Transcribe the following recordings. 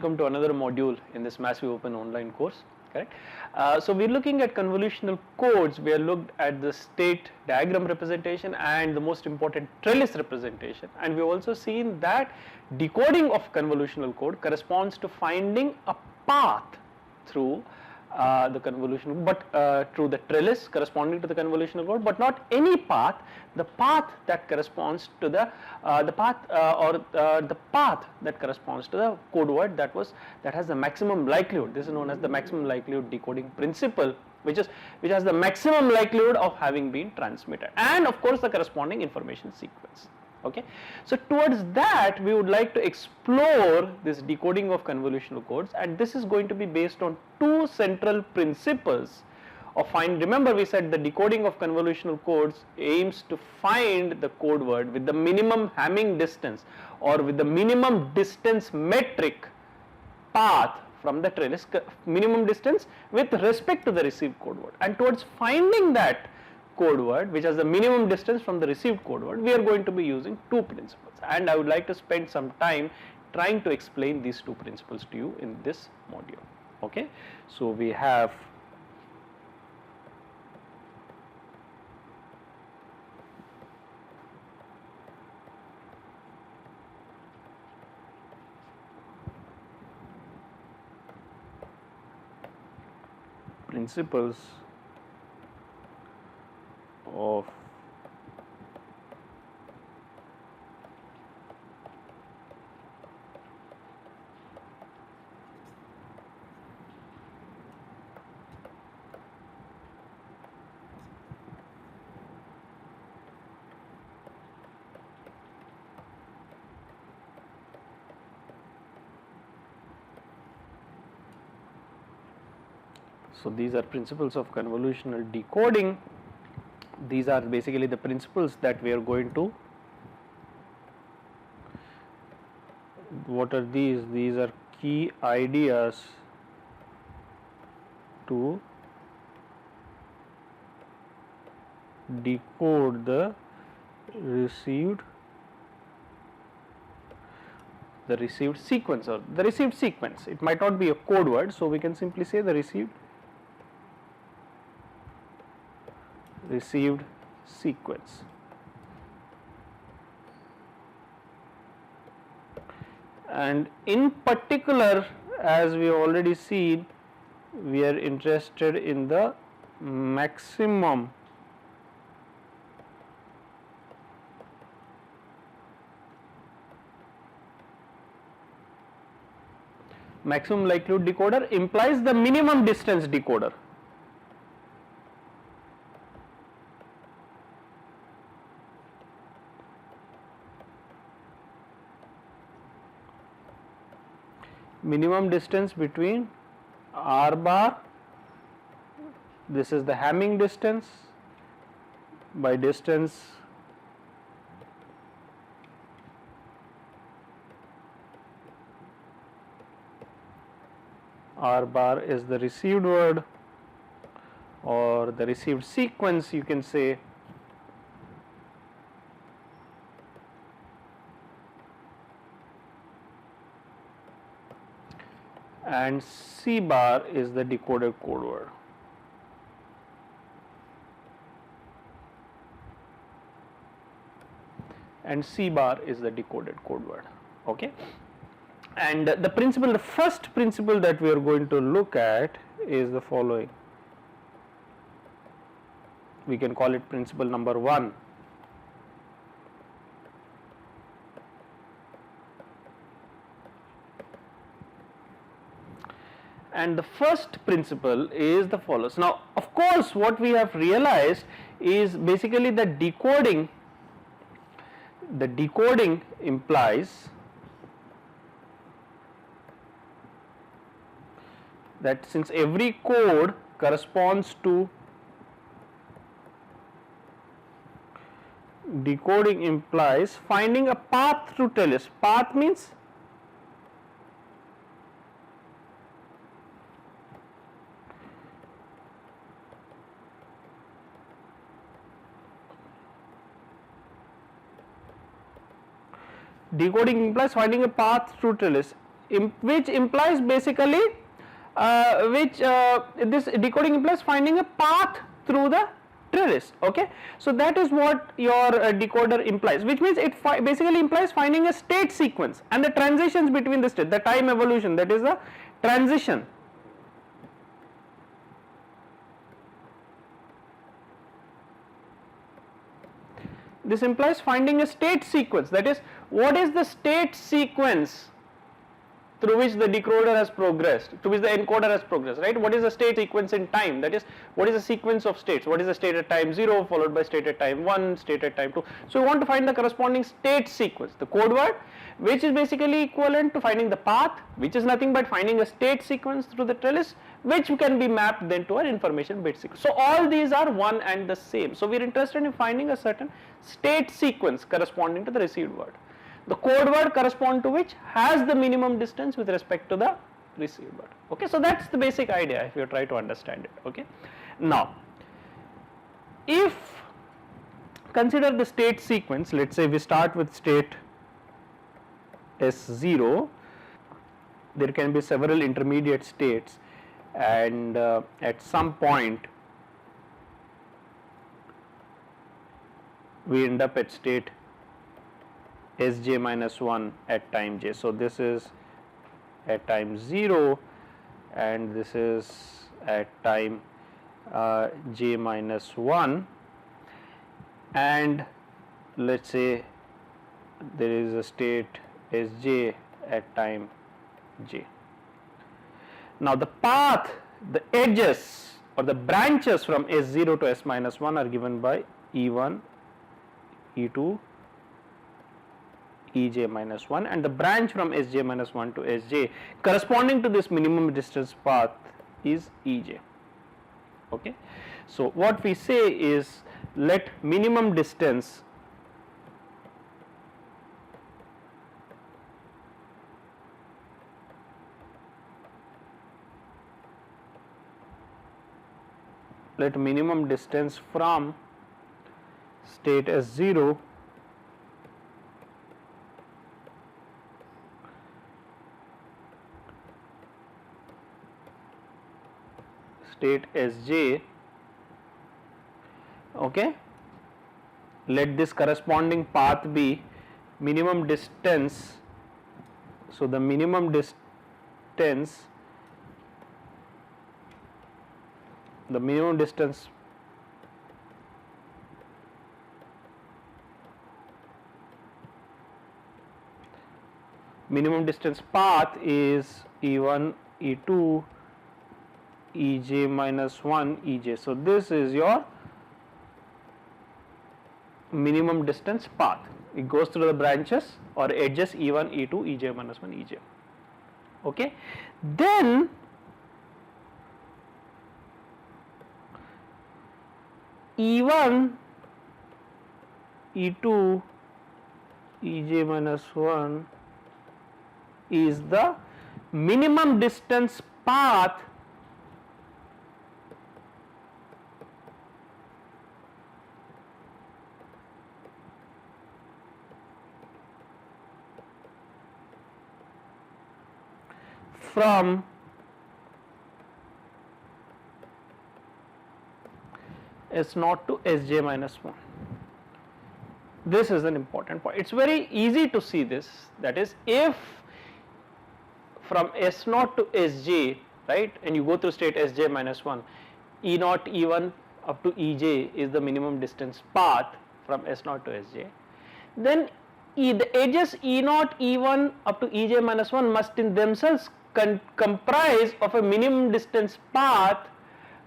welcome to another module in this massive open online course. Correct. So we're looking at convolutional codes. We are looked at the state diagram representation and the most important trellis representation, and we've also seen that decoding of convolutional code corresponds to finding a path through the convolutional, but through the trellis corresponding to the convolutional code, but not any path. The path that corresponds to the path that corresponds to the code word that has the maximum likelihood. This is known as the maximum likelihood decoding principle, which has the maximum likelihood of having been transmitted, and of course the corresponding information sequence. Okay. So towards that we would like to explore this decoding of convolutional codes, and this is going to be based on two central principles of remember we said the decoding of convolutional codes aims to find the code word with the minimum Hamming distance or with the minimum distance metric path from the trellis, minimum distance with respect to the received code word, and towards finding that code word which has the minimum distance from the received code word, we are going to be using two principles, and I would like to spend some time trying to explain these two principles to you in this module. Okay. So we have principles of so these are principles of convolutional decoding. These are basically the principles that we are going to, what are these? These are key ideas to decode the received sequence, or the received sequence. It might not be a code word, so we can simply say the received sequence. And in particular, as we have already seen, we are interested in the maximum likelihood decoder implies the minimum distance decoder. Minimum distance between R bar, this is the Hamming distance, by distance R bar is the received word or the received sequence, you can say, and C bar is the decoded code word. And C bar is the decoded code word. Okay. And the first principle that we are going to look at is the following. We can call it principle number 1. And the first principle is the follows. Now, of course, what we have realized is basically that decoding implies that since every code corresponds to decoding implies finding a path through trellis. Path means decoding implies finding a path through trellis. which implies basically this decoding implies finding a path through the trellis. Okay, so that is what your decoder implies, which means it basically implies finding a state sequence and the transitions between the state, the time evolution, that is the transition. This implies finding a state sequence, that is, what is the state sequence through which the decoder has progressed, through which the encoder has progressed, right? What is the state sequence in time, that is, what is the sequence of states, what is the state at time 0 followed by state at time 1, state at time 2. So we want to find the corresponding state sequence, the code word, which is basically equivalent to finding the path, which is nothing but finding a state sequence through the trellis, which can be mapped then to an information bit sequence. So all these are one and the same. So we are interested in finding a certain state sequence corresponding to the received word. The code word correspond to which has the minimum distance with respect to the received word. Okay, so that's the basic idea if you try to understand it. Okay, now if consider the state sequence, let's say we start with state S0, there can be several intermediate states, and at some point we end up at state Sj minus 1 at time j. So this is at time 0 and this is at time j minus 1, and let's say there is a state Sj at time j. Now the path, the edges or the branches from S0 to S minus 1 are given by E1, E2, Ej minus 1, and the branch from Sj minus 1 to Sj corresponding to this minimum distance path is Ej. Okay, so what we say is let minimum distance from state S0 state Sj, okay, let this corresponding path be minimum distance. So the minimum distance path is E1, E2, Ej minus 1, Ej. So this is your minimum distance path. It goes through the branches or edges E1, E2, Ej minus 1, Ej. Okay. Then E1, E2, Ej minus 1 is the minimum distance path from S0 to Sj minus 1. This is an important point. It's very easy to see this, that is, if from S0 to Sj, right, and you go through state Sj minus 1, E0, E1 up to Ej is the minimum distance path from S0 to Sj, then the edges E0, E1 up to Ej minus 1 must in themselves comprise of a minimum distance path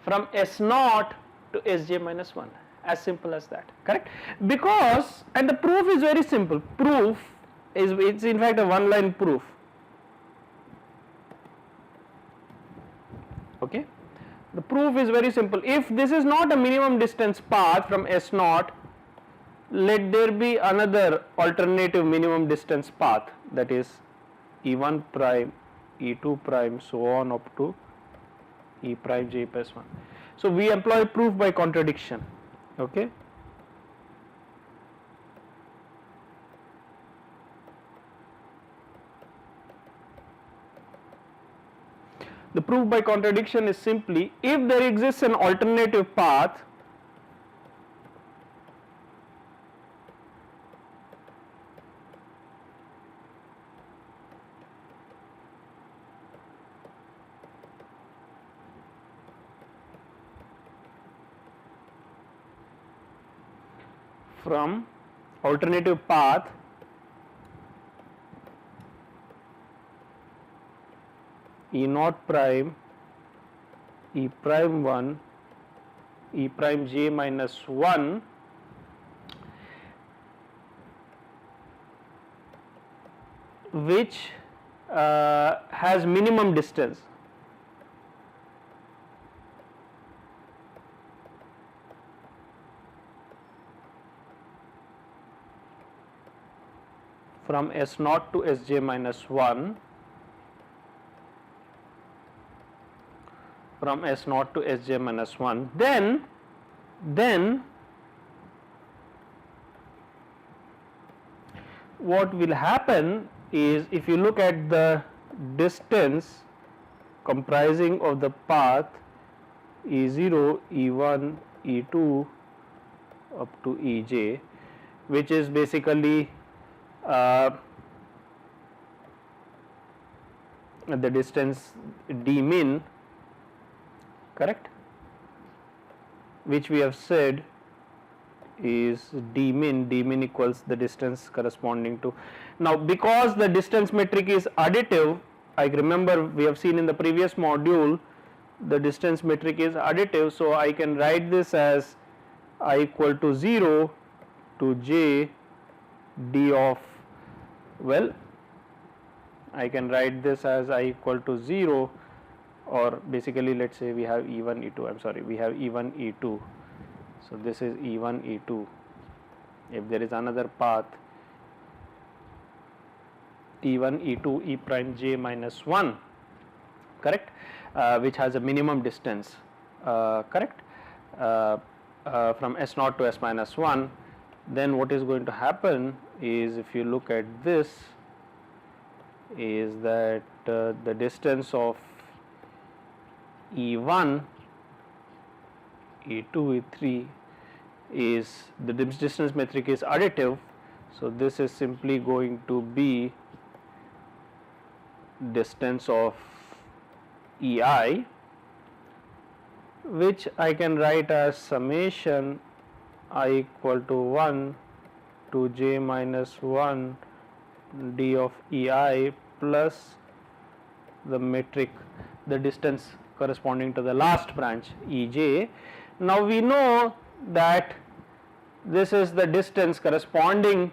from S0 to Sj minus 1, as simple as that, correct? Because, and the proof is very simple, it's in fact a one line proof, okay. The proof is very simple. If this is not a minimum distance path from S0, let there be another alternative minimum distance path, that is E1 prime, E2 prime, so on up to E prime j plus 1. So we employ proof by contradiction, okay. The proof by contradiction is simply if there exists an alternative path from alternative path E naught prime E prime 1 E prime j minus 1 which has minimum distance. From S naught to Sj minus 1, from S naught to Sj minus 1, then what will happen is, if you look at the distance comprising of the path E0, E1, E2 up to Ej, which is basically the distance d min, correct, which we have said is d min equals the distance corresponding to. Now, because the distance metric is additive, I remember we have seen in the previous module the distance metric is additive, so I can write this as I equal to 0 to j d of, well, I can write this as I equal to 0, or basically let us say we have E1, E2, I am sorry, we have E1, E2. So, this is E1, E2. If there is another path E1, E2, E prime j minus 1, correct, which has a minimum distance, correct, from S naught to S minus 1, then what is going to happen is, if you look at this, is that the distance of E1, E2, E3 is, the distance metric is additive. So, this is simply going to be distance of EI, which I can write as summation I equal to 1 to j minus 1 d of EI plus the metric, the distance corresponding to the last branch Ej. Now, we know that this is the distance corresponding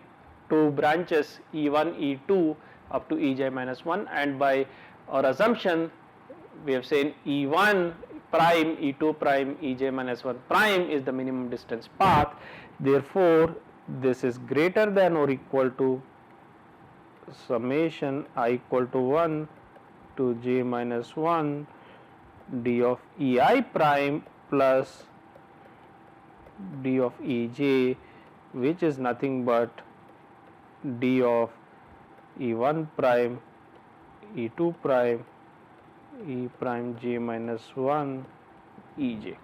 to branches E1, E2 up to Ej minus 1, and by our assumption we have said E1 prime, E2 prime, Ej minus 1 prime is the minimum distance path. Therefore, this is greater than or equal to summation I equal to 1 to j minus 1 d of EI prime plus d of Ej, which is nothing but d of E1 prime, E2 prime, E prime j minus 1 Ej.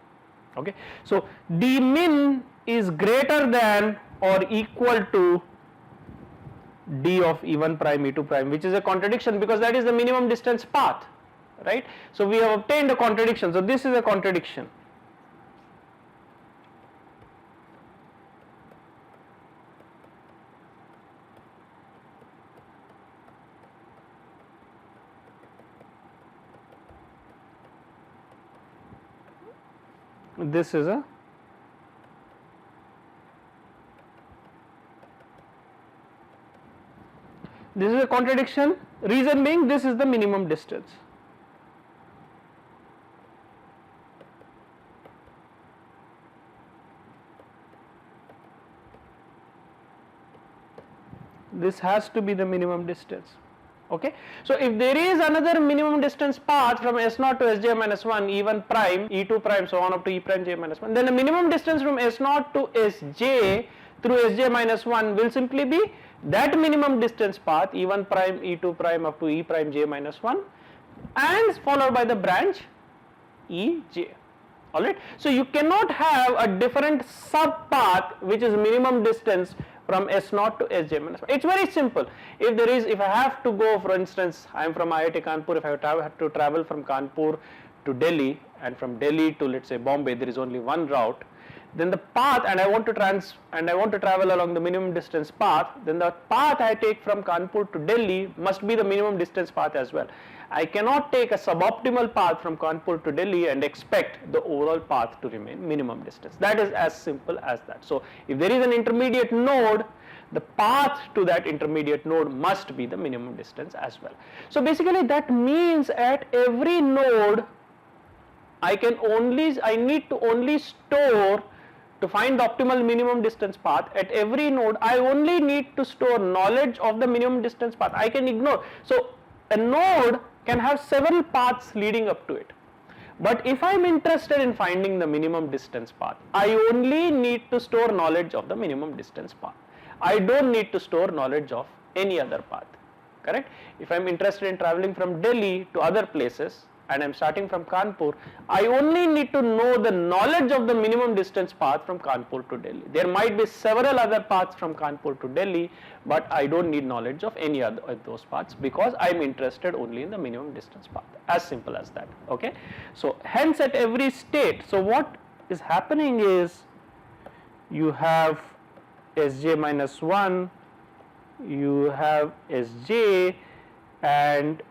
Okay. So, d min is greater than or equal to d of E1 prime, E2 prime, which is a contradiction because that is the minimum distance path, right. So, we have obtained a contradiction. So, this is a contradiction. This is a contradiction, reason being this is the minimum distance. This has to be the minimum distance. Okay. So, if there is another minimum distance path from S naught to Sj minus 1, E1 prime, E2 prime, so on up to E prime j minus 1, then the minimum distance from S naught to Sj through Sj minus 1 will simply be that minimum distance path E1 prime, E2 prime up to E prime j minus 1 and followed by the branch EJ. Alright. So you cannot have a different sub path which is minimum distance from S0 to Sj minus 1. It's very simple. If I have to go, for instance, I am from IIT Kanpur, if I have to travel from Kanpur to Delhi and from Delhi to, let's say, Bombay, there is only one route, then the path, and I want to travel along the minimum distance path, then the path I take from Kanpur to Delhi must be the minimum distance path as well. I cannot take a suboptimal path from Kanpur to Delhi and expect the overall path to remain minimum distance. That is as simple as that. So if there is an intermediate node, the path to that intermediate node must be the minimum distance as well. So basically that means at every node I need to only store, to find the optimal minimum distance path, at every node I only need to store knowledge of the minimum distance path. I can ignore. So a node can have several paths leading up to it. But if I am interested in finding the minimum distance path, I only need to store knowledge of the minimum distance path. I don't need to store knowledge of any other path. Correct? If I am interested in traveling from Delhi to other places, and I am starting from Kanpur, I only need to know the knowledge of the minimum distance path from Kanpur to Delhi. There might be several other paths from Kanpur to Delhi, but I don't need knowledge of any other of those paths because I am interested only in the minimum distance path. As simple as that. Okay. So hence at every state, so what is happening is you have Sj minus 1, you have Sj, and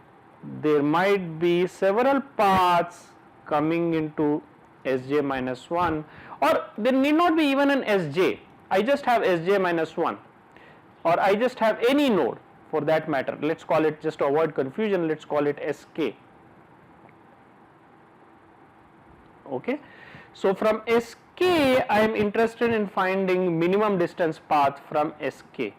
there might be several paths coming into Sj minus 1, or there need not be even an Sj. I just have Sj minus 1, or I just have any node for that matter. Let's call it, just to avoid confusion, let's call it Sk. Okay. So from Sk I am interested in finding minimum distance path from Sk.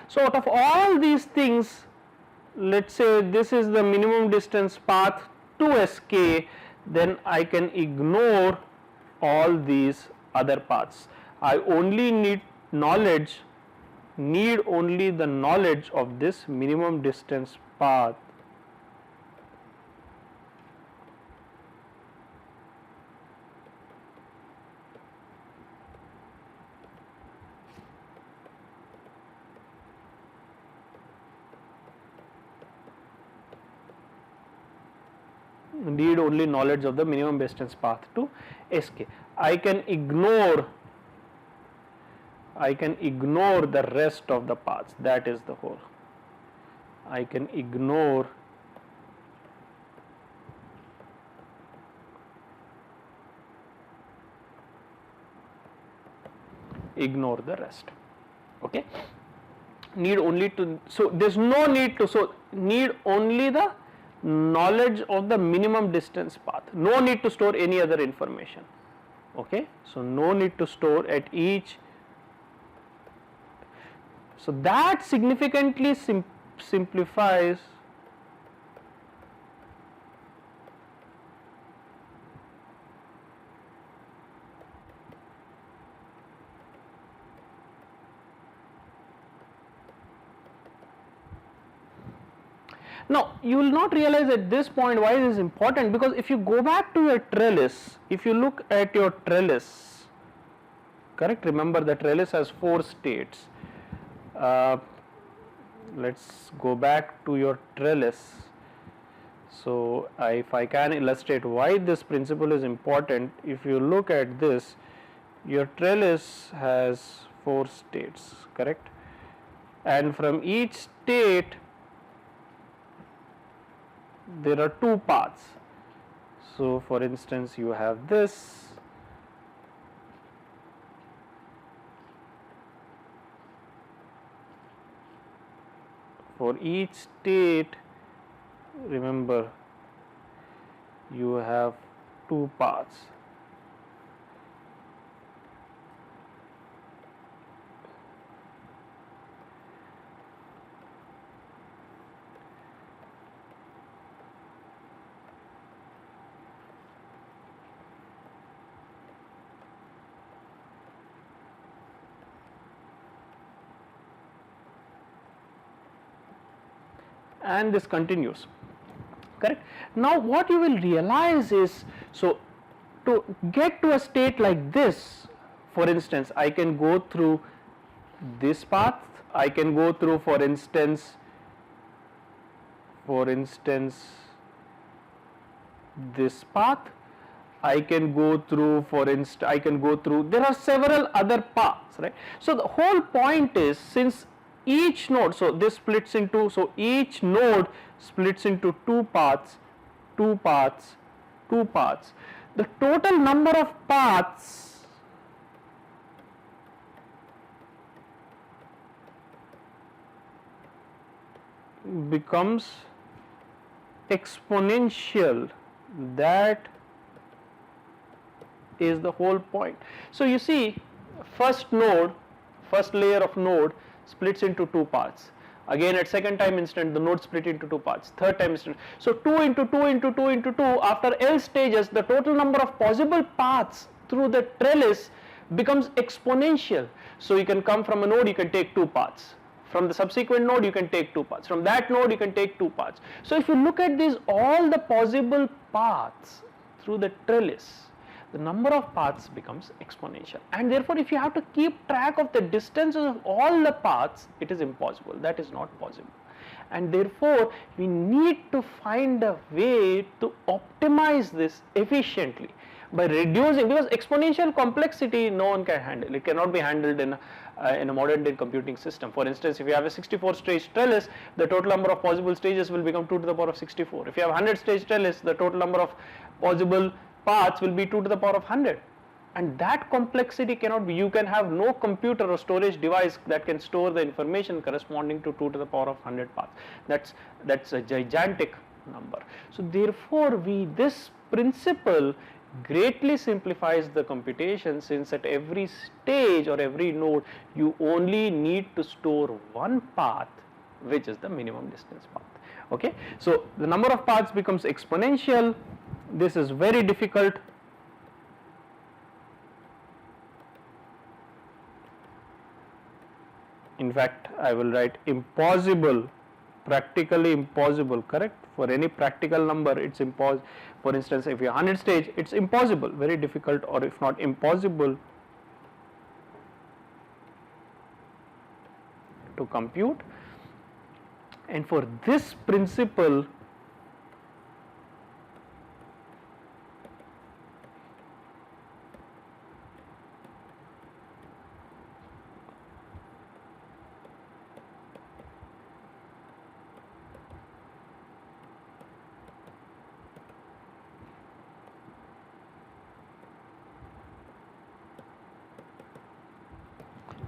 So out of all these things, let's say this is the minimum distance path to Sk, then I can ignore all these other paths. I only need only the knowledge of this minimum distance path . Need only knowledge of the minimum distance path to Sk. I can ignore the rest of the paths. That is the whole. I can ignore the rest. Okay. Need only to, so there's no need to, so need only the knowledge of the minimum distance path, no need to store any other information. Okay. So no need to store at each. So that significantly simplifies Now, you will not realize at this point why it is important, because if you go back to your trellis, if you look at your trellis, correct, remember the trellis has 4 states. Let's go back to your trellis. So, if I can illustrate why this principle is important, if you look at this, your trellis has 4 states, correct, and from each state there are 2 paths. So for instance, you have this, for each state, remember, you have 2 paths. and this continues, correct. Now what you will realize is, so to get to a state like this, for instance, I can go through this path, I can go through for instance this path, I can go through there are several other paths, right. So the whole point is, since each node, so this splits into, so each node splits into two paths, the total number of paths becomes exponential. That is the whole point. So you see, first layer of node splits into two parts. Again at second time instant the node split into two parts, third time instant. So 2 into 2 into 2 into 2, after L stages the total number of possible paths through the trellis becomes exponential. So you can come from a node, you can take two paths. From the subsequent node you can take two paths, from that node you can take two paths. So if you look at these, all the possible paths through the trellis, the number of paths becomes exponential, and therefore if you have to keep track of the distances of all the paths, it is impossible, that is not possible. And therefore we need to find a way to optimize this efficiently by reducing, because exponential complexity no one can handle, it cannot be handled in a modern day computing system. For instance, if you have a 64 stage trellis, the total number of possible stages will become 2 to the power of 64. If you have a 100 stage trellis, the total number of possible paths will be 2 to the power of 100, and that complexity cannot be, you can have no computer or storage device that can store the information corresponding to 2 to the power of 100 paths. That's a gigantic number. So therefore this principle greatly simplifies the computation, since at every stage or every node you only need to store one path, which is the minimum distance path. Okay, so the number of paths becomes exponential. This is very difficult. In fact, I will write impossible, practically impossible, correct? For any practical number, it's impossible. For instance, if you are 100 stage, it's impossible, very difficult, or if not impossible to compute. And for this principle,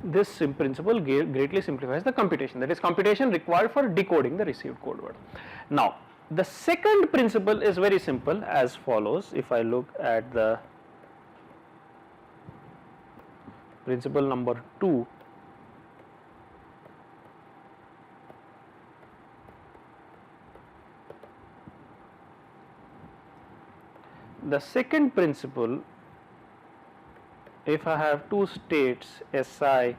this principle greatly simplifies the computation, that is computation required for decoding the received code word. Now the second principle is very simple as follows. If I look at the principle number 2, the second principle, if I have two states Si,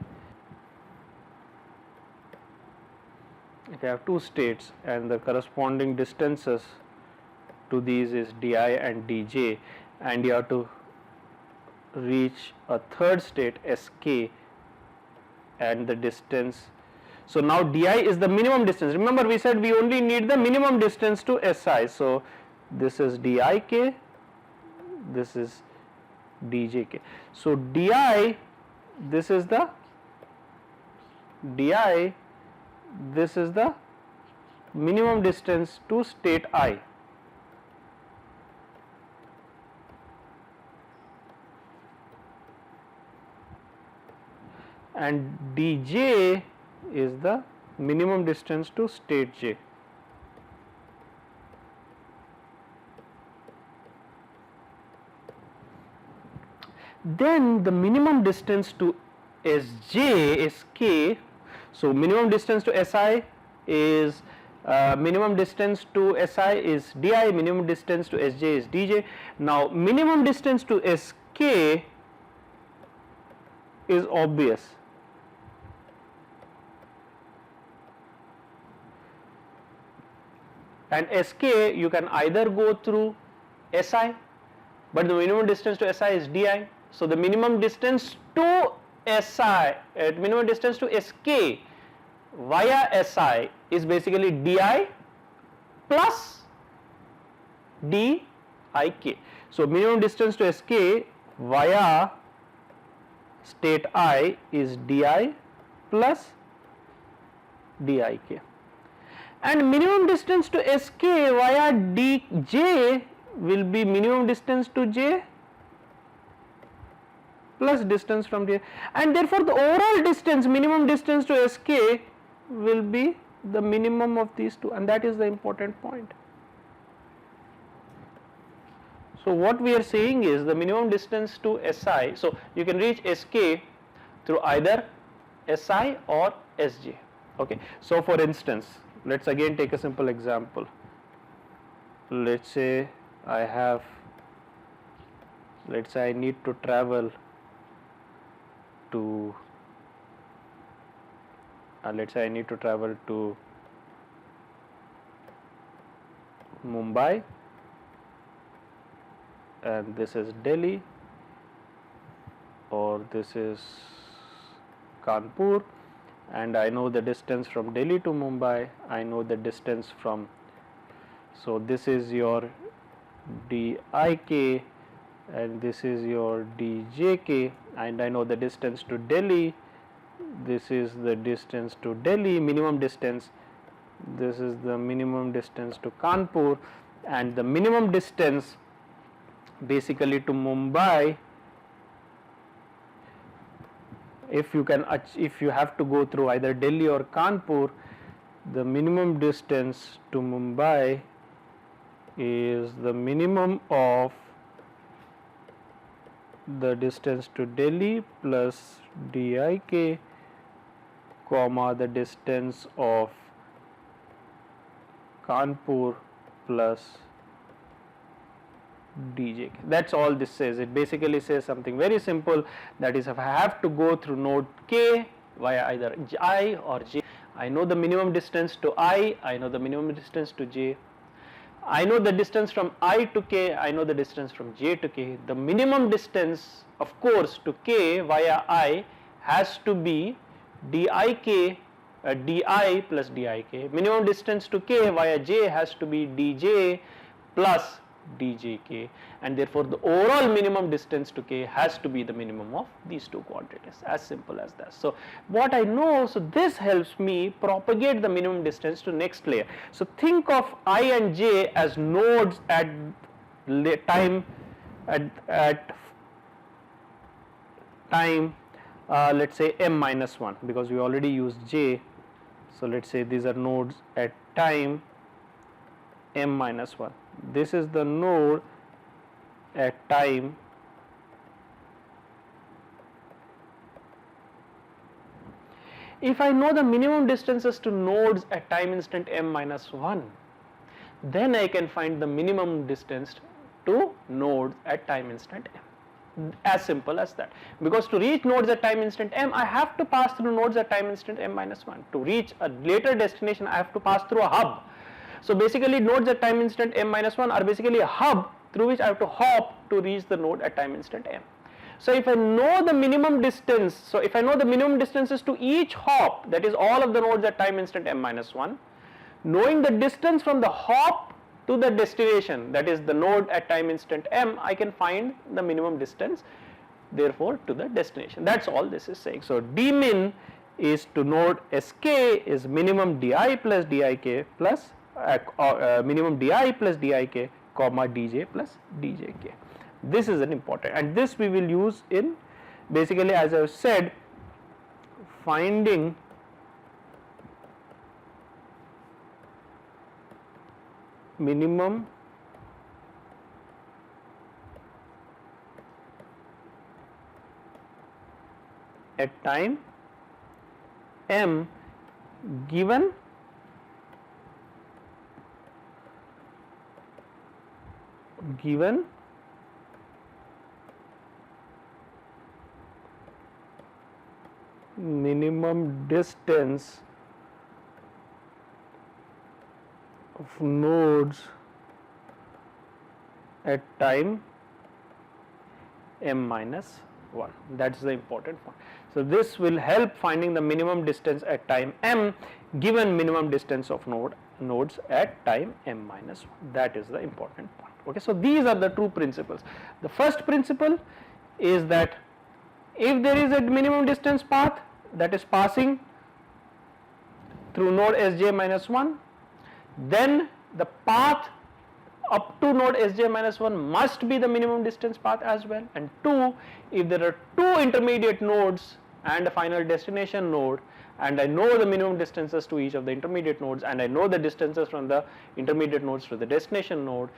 if I have two states and the corresponding distances to these is di and dj, and you have to reach a third state Sk, and the distance, so now di is the minimum distance. Remember we said we only need the minimum distance to Si, so this is dik, this is djk. So di, this is the minimum distance to state I. And dj is the minimum distance to state j. Then the minimum distance to Sj is k. So minimum distance to Si is minimum distance to Si is di, minimum distance to Sj is dj. Now minimum distance to Sk is obvious. and Sk you can either go through Si, but the minimum distance to Si is di. So the minimum distance to Si, minimum distance to Sk via Si is basically di plus dik. So minimum distance to Sk via state I is di plus dik, and minimum distance to Sk via dj will be minimum distance to j plus distance from j, and therefore the overall distance, minimum distance to Sk will be the minimum of these two, and that is the important point. So what we are saying is the minimum distance to Si, so you can reach Sk through either Si or Sj. Okay. So for instance, let's again take a simple example. Let's say I need to travel to Mumbai, and this is Delhi, or this is Kanpur, and I know the distance from Delhi to Mumbai, I know the distance from, so this is your dik and this is your djk, and I know the distance to Delhi, this is the distance to Delhi, minimum distance, this is the minimum distance to Kanpur, and the minimum distance basically to Mumbai, if you have to go through either Delhi or Kanpur, the minimum distance to Mumbai is the minimum of the distance to Delhi plus dik, comma the distance of Kanpur plus dj. That's all this says. It basically says something very simple, that is, if I have to go through node k via either I or j, I know the minimum distance to I know the minimum distance to j, I know the distance from I to k, I know the distance from j to k. The minimum distance, of course, to k via I has to be dik di plus dik. Minimum distance to k via j has to be dj plus djk, and therefore the overall minimum distance to k has to be the minimum of these two quantities, as simple as that. So what I know, so this helps me propagate the minimum distance to next layer. So think of I and j as nodes at time let's say m minus 1, because we already used j. So let's say these are nodes at time m minus 1. This is the node at time if I know the minimum distances to nodes at time instant m minus 1, then I can find the minimum distance to nodes at time instant m. As simple as that, because to reach nodes at time instant m, I have to pass through nodes at time instant m minus 1. To reach a later destination, I have to pass through a hub. So basically nodes at time instant m minus 1 are basically a hub through which I have to hop to reach the node at time instant m. So if I know the minimum distance, so if I know the minimum distances to each hop, that is all of the nodes at time instant m minus 1, knowing the distance from the hop to the destination, that is the node at time instant m, I can find the minimum distance therefore to the destination. That's all this is saying. So d min is to node sk is minimum di plus dik plus minimum di plus dik comma dj plus djk. This is an important, and this we will use in basically, as I have said, finding minimum at time m given minimum distance nodes at time m minus 1. That is the important one. So this will help finding the minimum distance at time m given minimum distance of nodes at time m minus 1. That is the important point. Okay, so these are the two principles. The first principle is that if there is a minimum distance path that is passing through node Sj minus 1, then the path up to node Sj minus 1 must be the minimum distance path as well. And 2, if there are 2 intermediate nodes and a final destination node, and I know the minimum distances to each of the intermediate nodes, and I know the distances from the intermediate nodes to the destination node,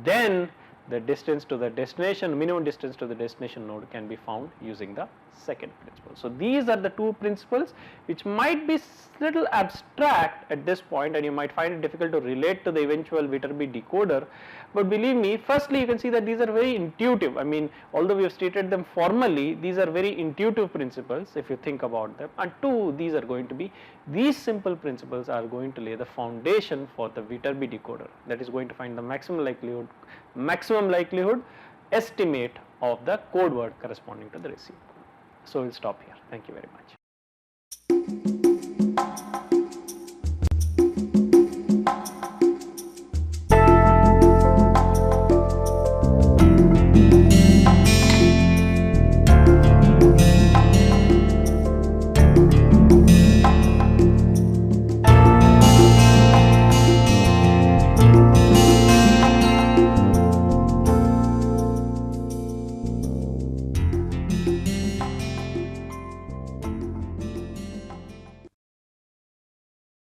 then the distance to the destination, minimum distance to the destination node can be found using the second principle. So these are the two principles which might be little abstract at this point, and you might find it difficult to relate to the eventual Viterbi decoder, but believe me, firstly you can see that these are very intuitive. I mean, although we have stated them formally, these are very intuitive principles if you think about them, and 2, these simple principles are going to lay the foundation for the Viterbi decoder, that is going to find the maximum likelihood estimate of the code word corresponding to the receive. So we'll stop here. Thank you very much.